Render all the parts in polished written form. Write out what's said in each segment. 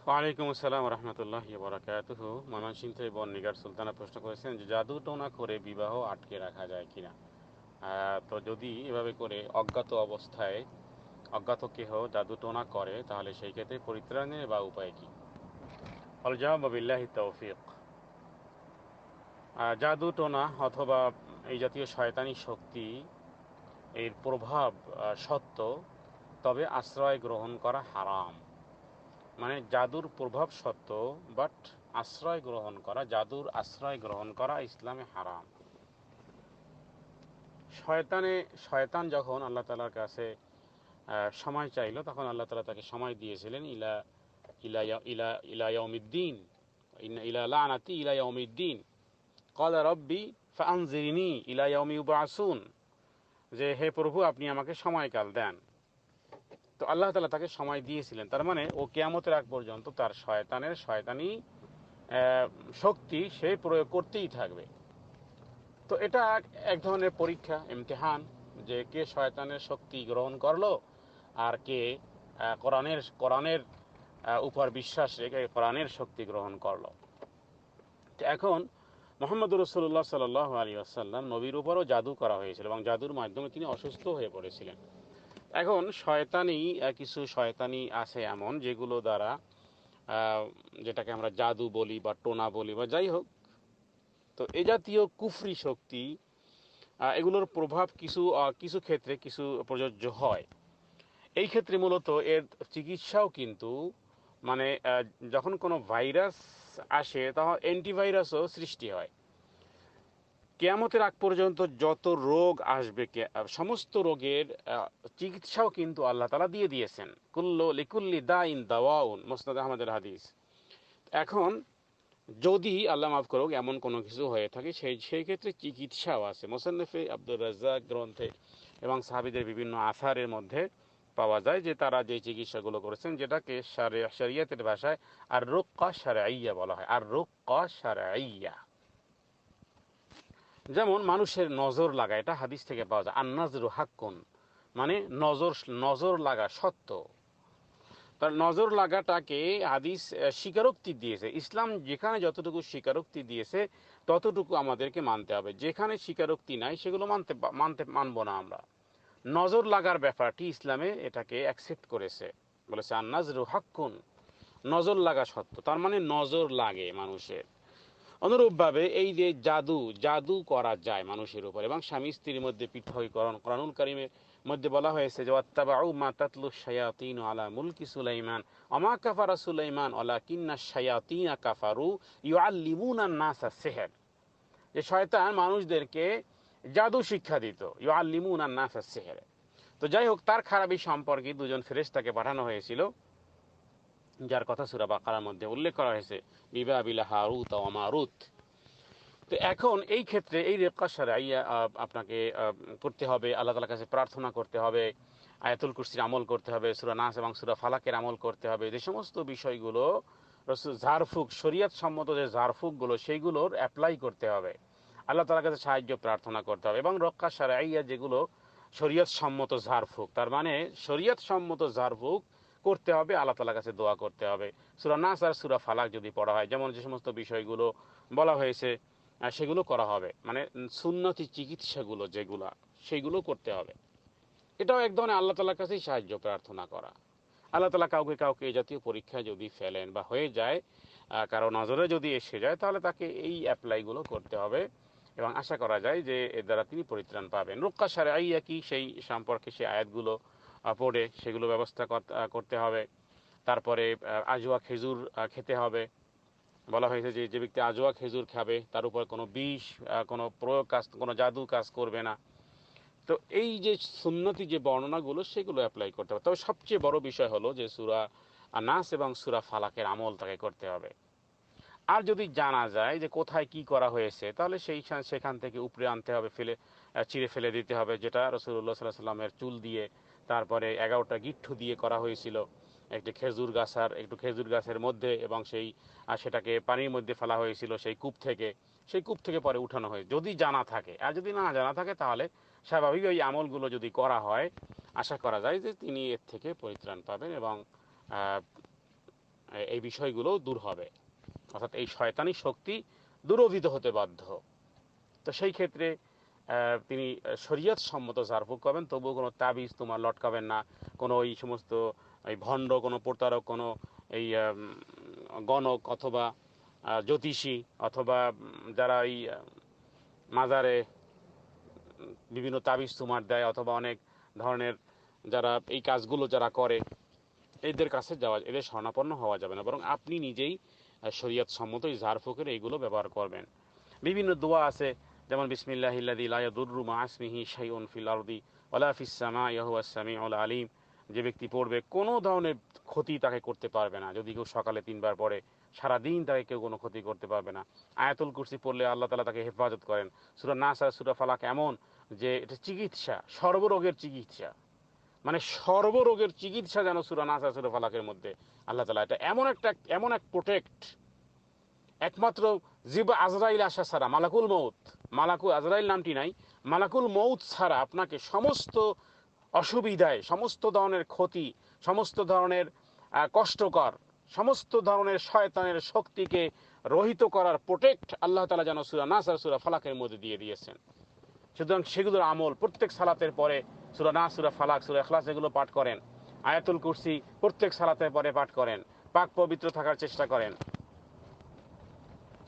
ওয়ালাইকুম আসসালাম রহমতুল্লাহি বারাকাতুহু। ময়মনসিংহ থেকে বর্ণিকার সুলতানা প্রশ্ন করেছেন যে জাদু টোনা করে বিবাহ আটকে রাখা যায় কিনা। তো যদি এভাবে করে অজ্ঞাত অবস্থায় অজ্ঞাত কেহ জাদু টোনা করে তাহলে সেই ক্ষেত্রে পরিত্রাণের বা উপায় কি? আল জাওয়াব বিল্লাহি তৌফিক। জাদু টোনা অথবা এই জাতীয় শয়তানি শক্তি এর প্রভাব সত্য, তবে আশ্রয় গ্রহণ করা হারাম। মানে জাদুর প্রভাব সত্য, বাট জাদুর আশ্রয় গ্রহণ করা ইসলামে হারাম। শয়তান যখন আল্লাহ তাআলার কাছে সময় চাইল, তখন আল্লাহ তাআলা তাকে সময় দিয়েছিলেন ইলা ইলা ইলা ইলা ইয়াউমিদ্দিন, ইলা লানাতি ইলা ইয়াউমিদ্দিন, ক্বালা রাব্বি ফাআনজিরনি ইলা ইয়াউমি ইউবআসুন, যে হে প্রভু আপনি আমাকে সময়কাল দেন। তো আল্লাহ তাআলা তাকে সময় দিয়েছিলেন, তার মানে ও কিয়ামতের আগ পর্যন্ত তার শয়তানি শক্তি সে প্রয়োগ করতেই থাকবে। তো এটা এক ধরনের পরীক্ষা, ইমতিহান, যে কে শয়তানের শক্তি গ্রহণ করলো আর কে কোরআনের উপর বিশ্বাস রেখে কোরআনের শক্তি গ্রহণ করলো। এখন মোহাম্মদ রসুল্লাহ সাল্লাল্লাহু আলাইহি ওয়াসাল্লাম নবীর উপরও জাদু করা হয়েছিল এবং জাদুর মাধ্যমে তিনি অসুস্থ হয়ে পড়েছিলেন। এখন কিছু শয়তানি আছে এমন যেগুলো দ্বারা যেটাকে আমরা জাদু বলি বা টোনা বলি বা যাই হোক, তো এ জাতীয় কুফরি শক্তি এগুলোর প্রভাব কিছু ক্ষেত্রে কিছু প্রযোজ্য হয়। এই ক্ষেত্রে মূলত এর চিকিৎসাও কিন্তু মানে যখন কোনো ভাইরাস আসে তখন অ্যান্টিভাইরাসও সৃষ্টি হয়। কিয়ামতের আগ পর্যন্ত যত রোগ আসবে সমস্ত রোগের চিকিৎসাও কিন্তু আল্লাহ তাআলা দিয়ে দিয়েছেন। লিকুল্লি দাইন দাওয়াউন, মুসনাদ আহমদের হাদিস। এখন যদি আল্লাহ মাফ করুক এমন কোনো কিছু হয়ে থাকে, সেই ক্ষেত্রে চিকিৎসাও আছে। মোসান্নেফে আব্দুর রাজ্জাক গ্রন্থে এবং সাহাবীদের বিভিন্ন আসারের মধ্যে পাওয়া যায় যে তারা যে চিকিৎসাগুলো করেছেন, যেটাকে শরিয়তের ভাষায় আর রুক্কা শারঈয়া বলা হয়। আর রুক্কা শারঈয়া, যেমন মানুষের নজর লাগা, এটা হাদিস থেকে পাওয়া যায়। আন্নাজরু হাক্কুন, মানে নজর লাগা সত্য। তার নজর লাগাটাকে হাদিস স্বীকারোক্তি দিয়েছে। ইসলাম যেখানে যতটুকু স্বীকারোক্তি দিয়েছে ততটুকু আমাদেরকে মানতে হবে, যেখানে স্বীকারোক্তি নাই সেগুলো মানবো না আমরা। নজর লাগার ব্যাপারটি ইসলামে এটাকে অ্যাকসেপ্ট করেছে, বলেছে আন্নাজরু হাক্কুন, নজর লাগা সত্য, তার মানে নজর লাগে মানুষের। অনুরূপভাবে এই যে জাদু করা যায় মানুষের উপর, এবং স্বামী স্ত্রীর মধ্যে পৃথকীকরণ কুরআনুল কারীমের মধ্যে বলা হয়েছে যে ওয়াত্তাবাউ মা তাতলু শায়াতিন আলা মুলকি সুলাইমান ওয়া কাফারা সুলাইমান ওয়ালাকিন্নাশ শায়াতিনা কাফারু ইউআল্লিমুনান নাসা সিহর, যে শয়তান মানুষদেরকে জাদু শিক্ষা দিত। ইউআল্লিমুনান নাসা সিহর। তো যাই হোক, তার খারাপি সম্পর্কে দুজন ফেরেশতাকে পাঠানো হয়েছিল, যার কথা সূরা বাকারার মধ্যে উল্লেখ করা হয়েছে, বিবাবিল হারুত ওয়া মারুত। তো এখন এই ক্ষেত্রে এই রেক্কা শারঈয়া আপনাকে করতে হবে, আল্লাহ তাআলার কাছে প্রার্থনা করতে হবে, আয়াতুল কুরসির আমল করতে হবে, সূরা নাস এবং সূরা ফালাকের আমল করতে হবে। যে সমস্ত বিষয়গুলো রাসূল ঝাড়ফুঁক, শরীয়ত সম্মত যে ঝাড়ফুঁকগুলো, সেইগুলোর অ্যাপ্লাই করতে হবে, আল্লাহ তাআলার কাছে সাহায্য প্রার্থনা করতে হবে। এবং রক্কা শারঈয়া যেগুলো শরীয়ত সম্মত ঝাড়ফুঁক, তার মানে শরীয়ত সম্মত ঝাড়ফুঁক করতে হবে, আল্লাহ তাআলার কাছে দোয়া করতে হবে। সূরা নাস আর সূরা ফালাক যদি পড়া হয়, যেমন যে সমস্ত বিষয়গুলো বলা হয়েছে সেগুলো করা হবে, মানে সুন্নতি চিকিৎসাগুলো যেগুলো, সেইগুলো করতে হবে। এটাও এক ধরনের আল্লাহ তাআলার কাছেই সাহায্য প্রার্থনা করা। আল্লাহ তাআলা কাউকে কাউকে এই জাতীয় পরীক্ষায় যদি ফেলেন বা হয়ে যায়, কারো নজরে যদি এসে যায়, তাহলে তাকে এই অ্যাপ্লাইগুলো করতে হবে এবং আশা করা যায় যে এর দ্বারা তিনি পরিত্রাণ পাবেন। রুক্কা শারঈয়া কি, সেই সম্পর্কে সেই আয়াতগুলো পড়ে সেগুলো ব্যবস্থা করতে হবে। তারপরে আজওয়া খেজুর খেতে হবে। বলা হয়েছে যে যে ব্যক্তি আজওয়া খেজুর খাবে তার উপর কোনো বিষ, কোনো কোনো জাদু কাজ করবে না। তো এই যে সুন্নতি যে বর্ণনাগুলো সেগুলো অ্যাপ্লাই করতে হবে। তবে সবচেয়ে বড় বিষয় হলো যে সূরা নাস এবং সূরা ফালাকের আমল তাকে করতে হবে। আর যদি জানা যায় যে কোথায় কি করা হয়েছে, তাহলে সেখান থেকে উপরে আনতে হবে, চিড়ে ফেলে দিতে হবে, যেটা রাসূলুল্লাহ সাল্লাল্লাহু আলাইহি ওয়াসাল্লামের চুল দিয়ে, তারপরে 11টা গিট্টু দিয়ে করা হয়েছিল একটু খেজুর গাছের মধ্যে, এবং সেটাকে পানির মধ্যে ফেলা হয়েছিল সেই কূপ থেকে পরে উঠানো হয়, যদি জানা থাকে। আর যদি না জানা থাকে তাহলে স্বাভাবিক ওই আমলগুলো যদি করা হয়, আশা করা যায় যে তিনি এর থেকে পরিত্রাণ পাবেন এবং এই বিষয়গুলো দূর হবে, অর্থাৎ এই শয়তানি শক্তি দূরভূত হতে বাধ্য। তো সেই ক্ষেত্রে তিনি শরীয়ত সম্মত ঝাড়ফুঁক করবেন, তবুও কোনো তাবিজ তোমার লটকাবেন না, কোনো এই সমস্ত এই ভণ্ড, কোনো প্রতারক, কোনো এই গণক অথবা জ্যোতিষী অথবা যারা এই মাজারে বিভিন্ন তাবিজ তুমার দেয় অথবা অনেক ধরনের যারা এই কাজগুলো যারা করে, এদের কাছে যাওয়া, এদের শরণাপন্ন হওয়া যাবে না, বরং আপনি নিজেই শরীয়ত সম্মত এই ঝাড়ফুঁকের এইগুলো ব্যবহার করবেন। বিভিন্ন দোয়া আছে, যেমন বিসমিল্লাহিল্লাযী লা ইয়াদুররু মা ইসমিহি শাইউন ফিল আরদি ওয়ালা ফিস সামাই ওয়া হুয়াস সামিউল আলিম। যে ব্যক্তি পড়বে কোনো ধরনের ক্ষতি তাকে করতে পারবে না। যদি কেউ সকালে 3 বার পড়ে, সারাদিন তাকে কেউ কোনো ক্ষতি করতে পারবে না। আয়াতুল কুরসি পড়লে আল্লাহ তাআলা তাকে হেফাজত করেন। সূরা নাস আর সূরা ফালাক এমন যে এটা চিকিৎসা, সর্বরোগের চিকিৎসা, মানে সর্বরোগের চিকিৎসা যেন সূরা নাস আর সূরা ফালাকের মধ্যে আল্লাহ তাআলা, এটা এমন এক প্রোটেক্ট। একমাত্র জিব আজরাইল আসা ছাড়া, মালাকুল আজরাইল নামটি নাই, মালাকুল মউত ছাড়া আপনাকে সমস্ত অসুবিধায়, সমস্ত ধরনের ক্ষতি, সমস্ত ধরনের কষ্টকর, সমস্ত ধরনের শয়তানের শক্তিকে রহিত করার প্রোটেক্ট আল্লাহ তাআলা যেন সূরা নাস আর সূরা ফালাকের মধ্যে দিয়ে দিয়েছেন। সুতরাং সেগুলোর আমল প্রত্যেক সালাতের পরে সূরা নাস, সূরা ফালাক, সূরা ইখলাস এগুলো পাঠ করেন। আয়াতুল কুরসি প্রত্যেক সালাতের পরে পাঠ করেন। পাক পবিত্র থাকার চেষ্টা করেন।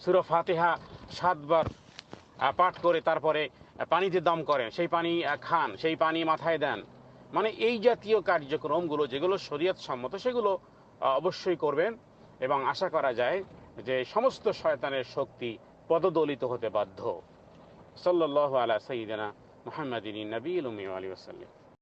সূরা ফাতিহা 7 বার পাঠ করে তারপরে পানিতে দম করেন, সেই পানি খান, সেই পানি মাথায় দেন। মানে এই জাতীয় কার্যক্রমগুলো যেগুলো শরীয়ত সম্মত সেগুলো অবশ্যই করবেন, এবং আশা করা যায় যে সমস্ত শয়তানের শক্তি পদদলিত হতে বাধ্য। সাল্লাল্লাহু আলা সাইয়্যিদিনা মুহাম্মাদিন নবিয়্যিল উম্মি ওয়া আলিহি ওয়াসাল্লাম।